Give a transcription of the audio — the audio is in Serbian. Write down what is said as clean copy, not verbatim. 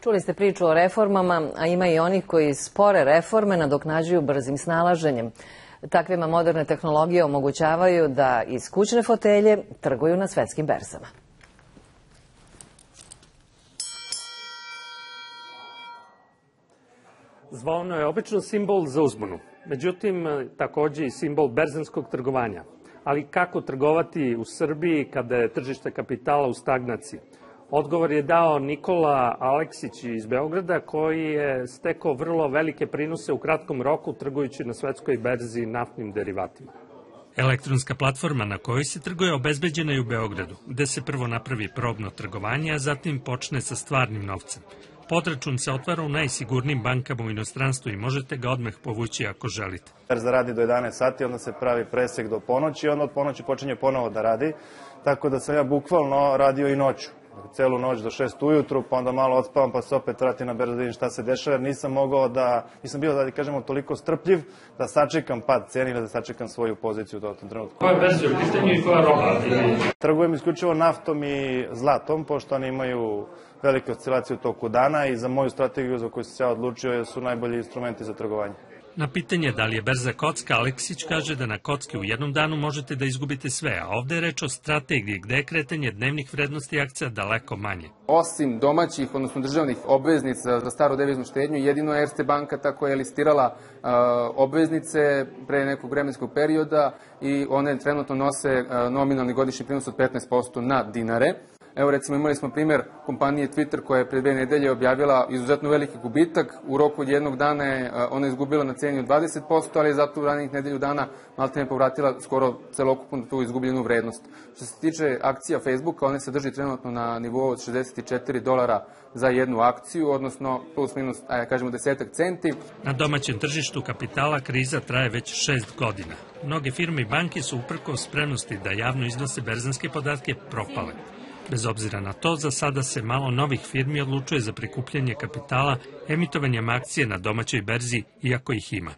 Čuli ste priču o reformama, a ima i onih koji spore reforme nadoknađuju brzim snalaženjem. Takvima moderne tehnologije omogućavaju da iz kućne fotelje trguju na svetskim berzama. Zvono je obično simbol za uzbunu, međutim takođe i simbol berzanskog trgovanja. Ali kako trgovati u Srbiji kada je tržište kapitala u stagnaciji? Odgovor je dao Nikola Aleksić iz Beograda, koji je stekao vrlo velike prinose u kratkom roku trgujući na svetskoj berzi naftnim derivatima. Elektronska platforma na kojoj se trguje obezbeđena je u Beogradu, gde se prvo napravi probno trgovanje, a zatim počne sa stvarnim novcem. Podračun se otvara u najsigurnijim bankama u inostranstvu i možete ga odmah povući ako želite. Berza radi do 11 sati, onda se pravi presek do ponoći i onda od ponoći počinje ponovo da radi, tako da sam ja bukvalno radio i noću. Celu noć do 6 ujutru, pa onda malo odspavam, pa se opet vratim na berzu da vidim šta se dešava, jer nisam bio, da kažemo, toliko strpljiv da sačekam pad cene ili da sačekam svoju poziciju u tom trenutku. Koja je berza u pitanju i koja roba? Trgujem isključivo naftom i zlatom, pošto oni imaju velike oscilacije u toku dana i za moju strategiju za koju sam se ja odlučio su najbolji instrumenti za trgovanje. Na pitanje da li je berza kocka, Aleksić kaže da na kocki u jednom danu možete da izgubite sve, a ovde je reč o strategiji gde je kretanje dnevnih vrednosti akcija daleko manje. Osim domaćih, odnosno državnih obveznica za staru deviznu štednju, jedino je Erste banka tako je listirala obveznice pre nekog vremenskog perioda i one trenutno nose nominalni godišnji prinos od 15% na dinare. Evo recimo imali smo primjer kompanije Twitter koja je pre 2 nedelje objavila izuzetno veliki gubitak. U roku od jednog dana je ona izgubila na ceni od 20%, ali je zato u ranih nedelju dana maltene povratila skoro celokupnu tu izgubljenu vrednost. Što se tiče akcija Facebooka, one se drži trenutno na nivou od $64 za jednu akciju, odnosno plus minus, kažemo 10 centi. Na domaćem tržištu kapitala kriza traje već 6 godina. Mnoge firme i banke su uprkos spremnosti da javno iznose berzanske podatke propale. Bez obzira na to, za sada se malo novih firmi odlučuje za prikupljanje kapitala emitovanjem akcije na domaćoj berzi, iako ih ima.